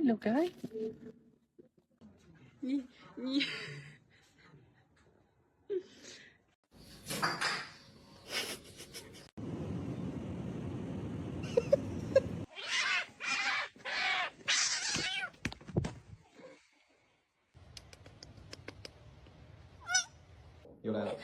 Look, ơi. Vô đây.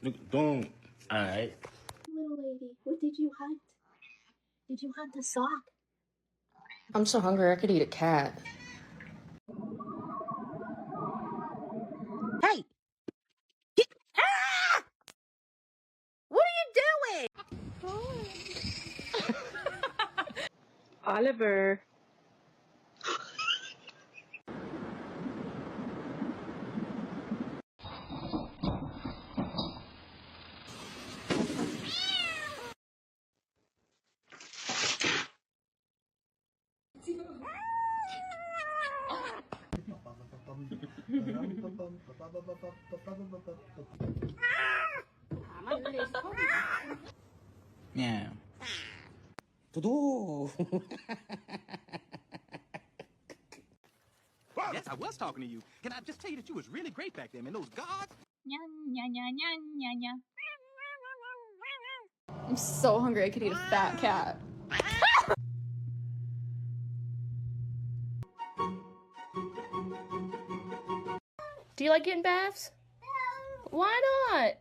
Look, don't. All right. Little lady, what did you hunt? Did you hunt a sock? I'm so hungry I could eat a cat. Hey! Ah! What are you doing? Oliver. Yeah. Tudu. Yes, I was talking to you. Can I just tell you that you was really great back there, man? Those guards. I'm so hungry I could eat a fat cat. Do you like getting baths? Why not?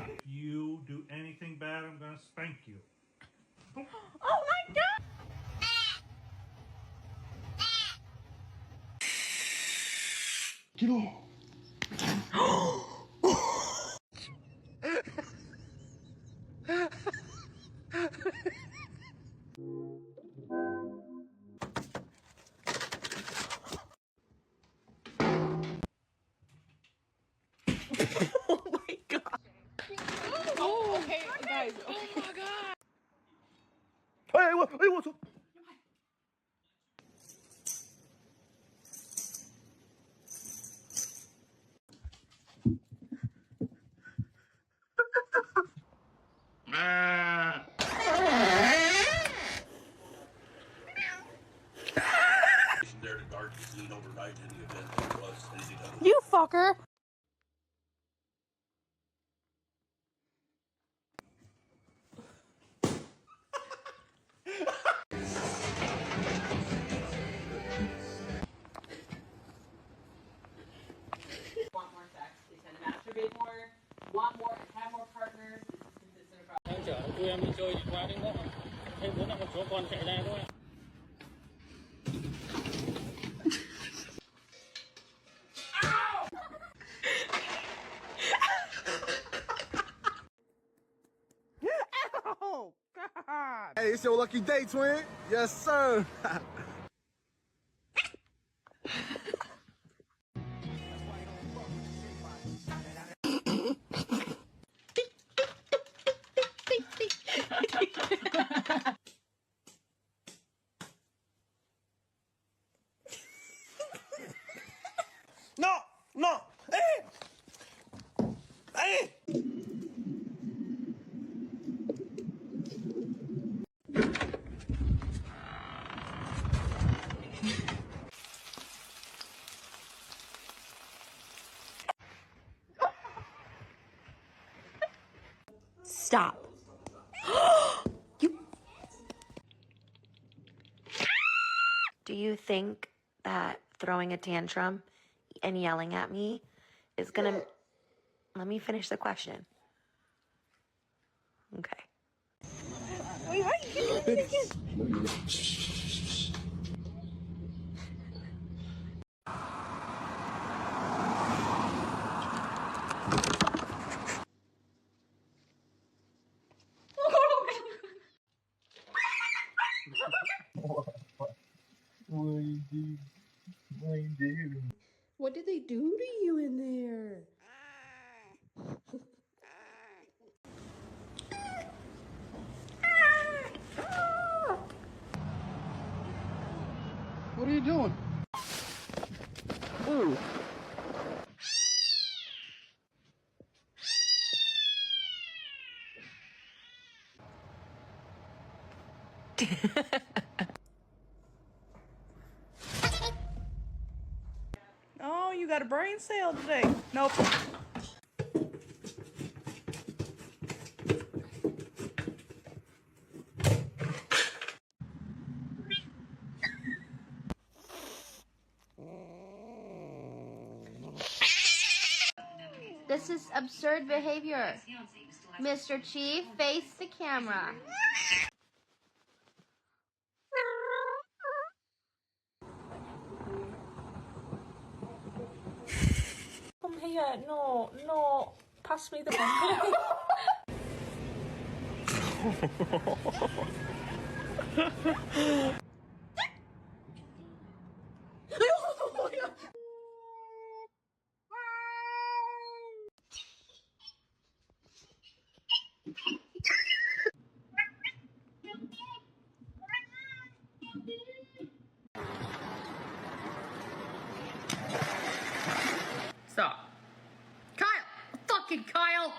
If you do anything bad, I'm gonna spank you. Oh my God! Get on. Oh my God! Oh, okay, guys. Oh my God! Hey, what? Hey, what's up? You fucker! Want more sex? They tend to masturbate more, want more, and have more partners. This is consistent across. Đang chở tụi em đi chơi qua đến đó, thấy bố là một số con chạy ra thôi. Oh God! Hey, it's your lucky day, twin. Yes, sir. No, no. Hey, hey. Stop. You. Do you think that throwing a tantrum and yelling at me is gonna... Let me finish the question. Okay. What did they do to you in there? What are you doing? Ooh. Oh, you got a brain cell today. Nope. This is absurd behavior. Mr. Chief, face the camera. Come here. No, no. Pass me the bumper. Stop. Kyle! Fucking Kyle!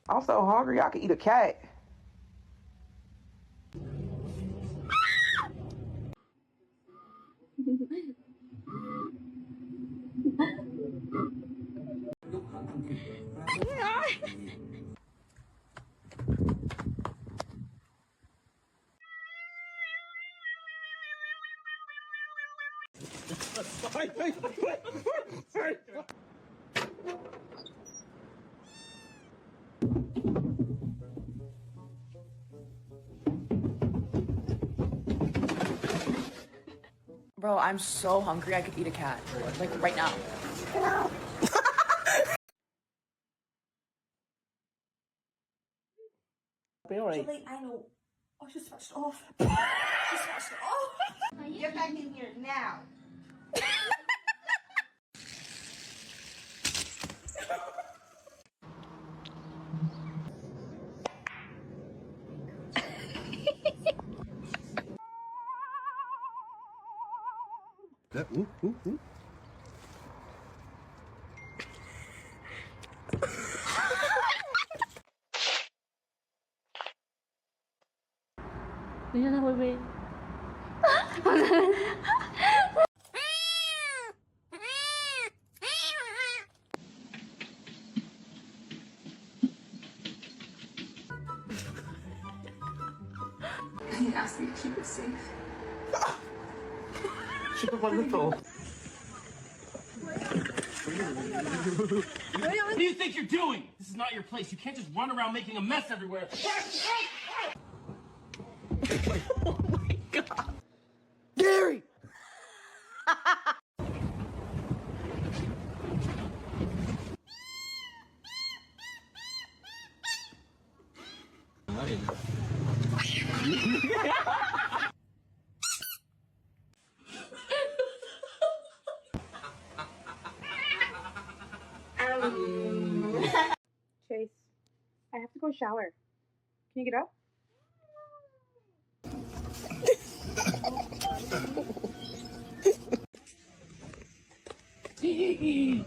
I'm so hungry, I could eat a cat. Bro, I'm so hungry I could eat a cat. Like, right now. Be alright. I know. Oh, she switched off. She switched off. Get back in here now. He asked me to keep it safe. What do you think you're doing? This is not your place. You can't just run around making a mess everywhere. Oh my god. Gary! Chase, I have to go shower. Can you get up?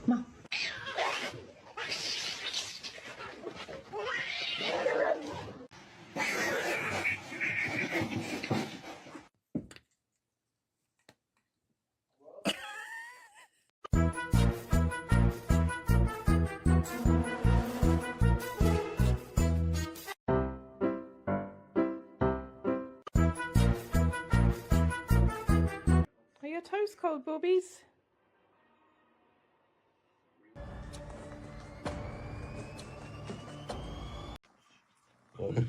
Mom. Are your toes cold, boobies? Minnie.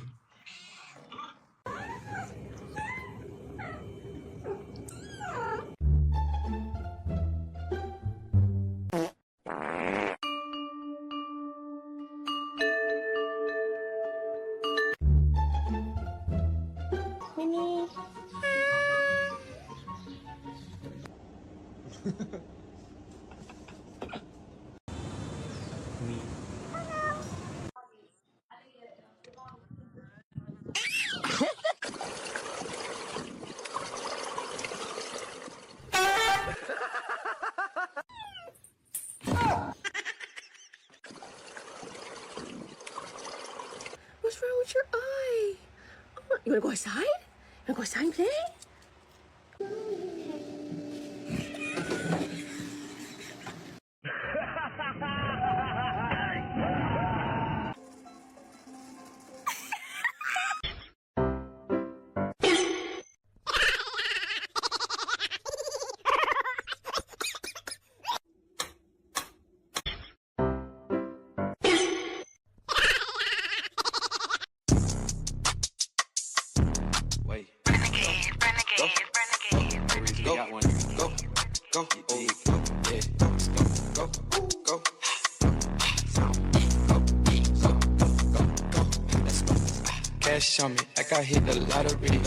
What's wrong with your eye? Oh, you wanna go outside? You wanna go outside and play? Wait. Renegade. Go. Got one. Go. Go. Oh, go. Yeah. Go. Go. Go. Let's go. Cash on me like I hit the lottery.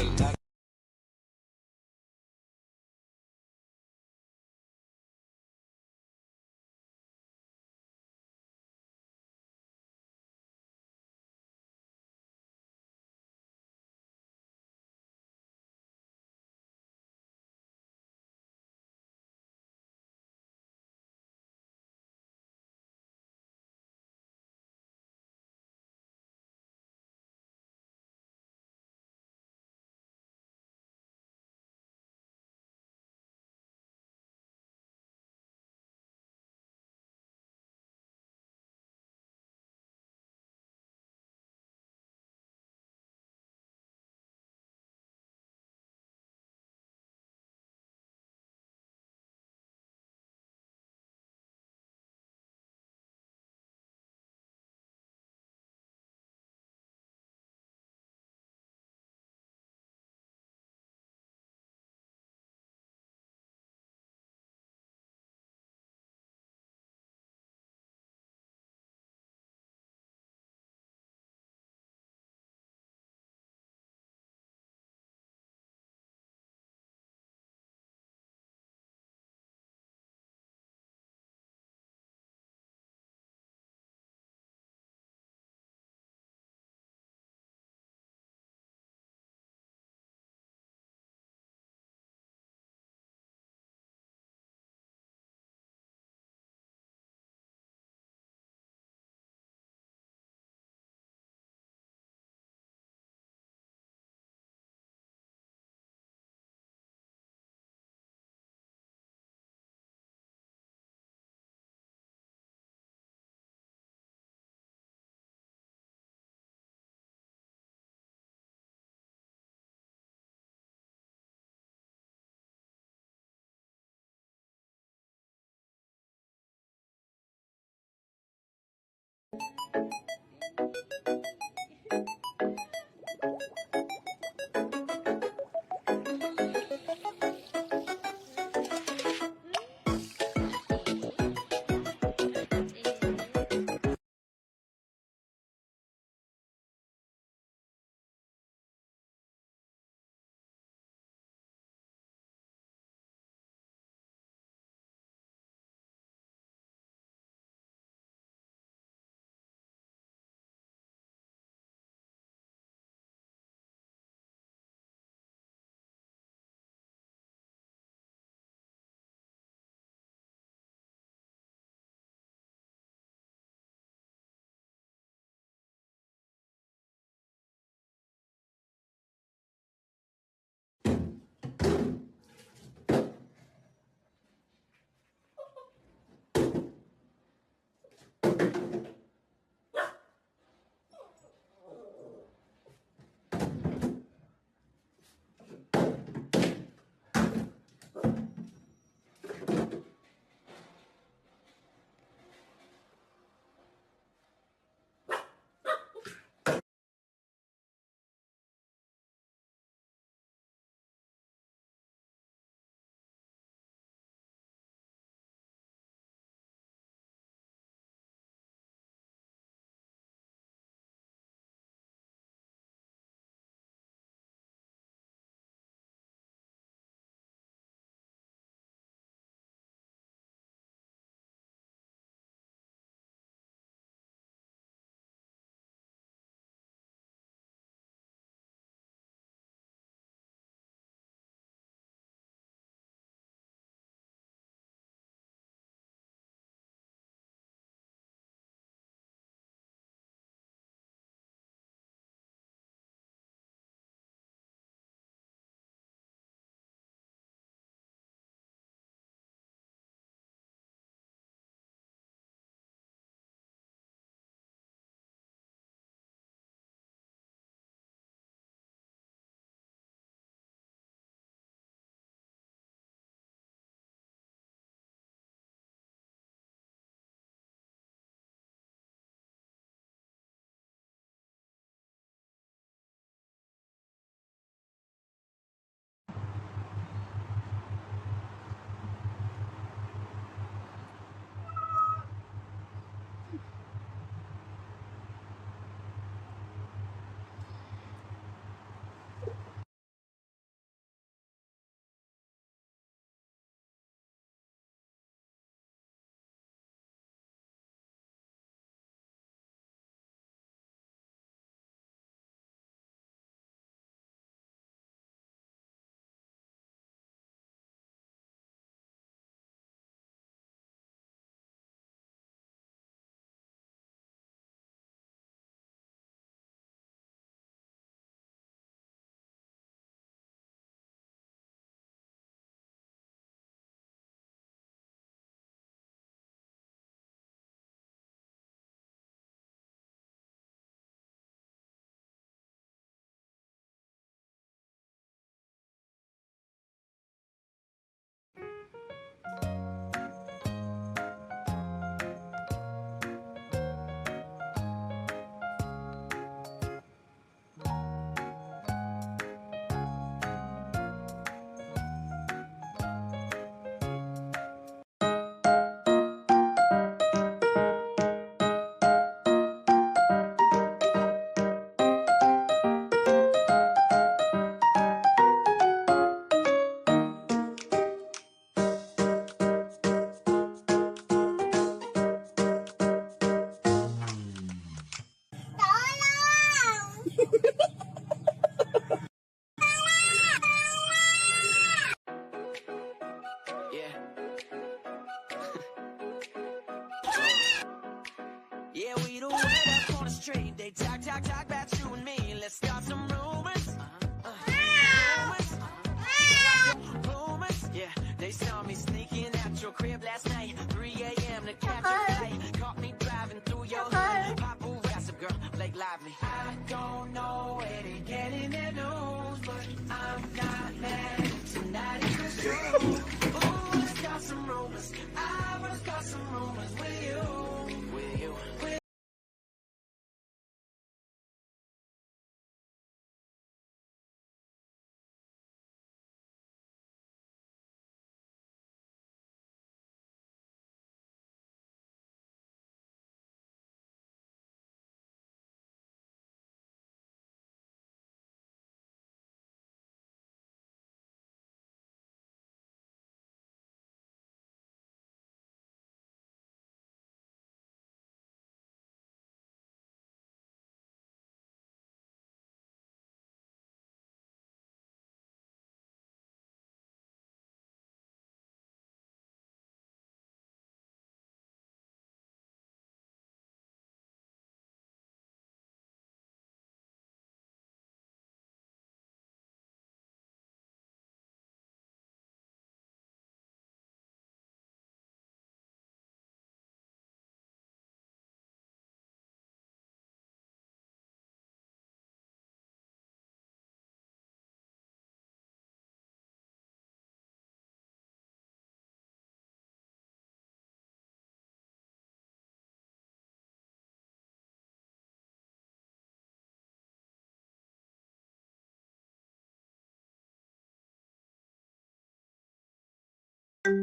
Skate.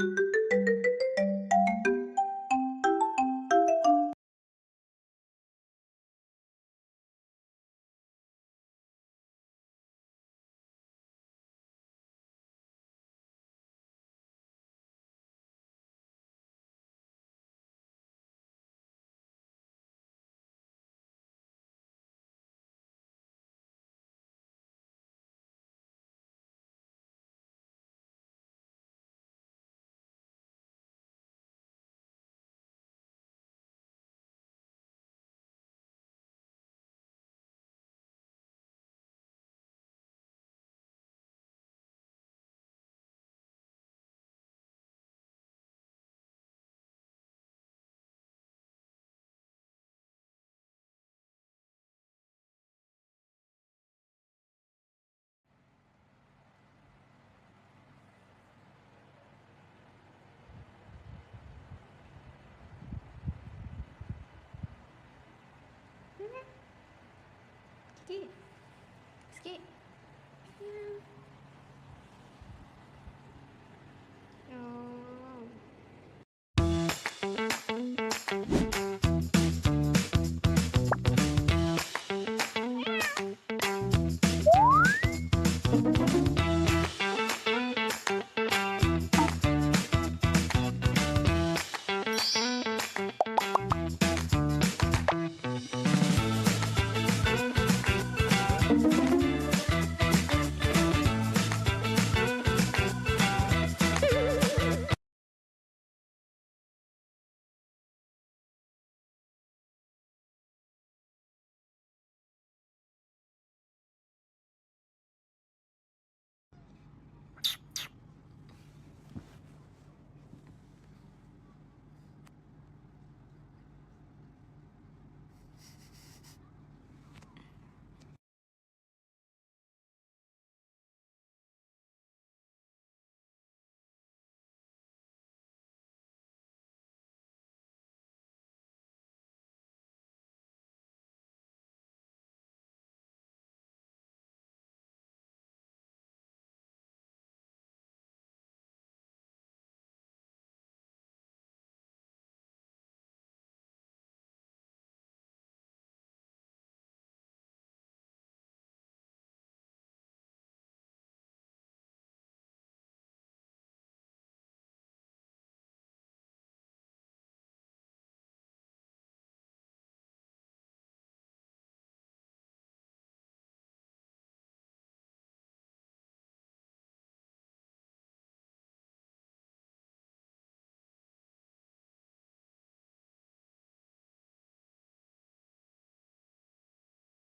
Skate. Yeah.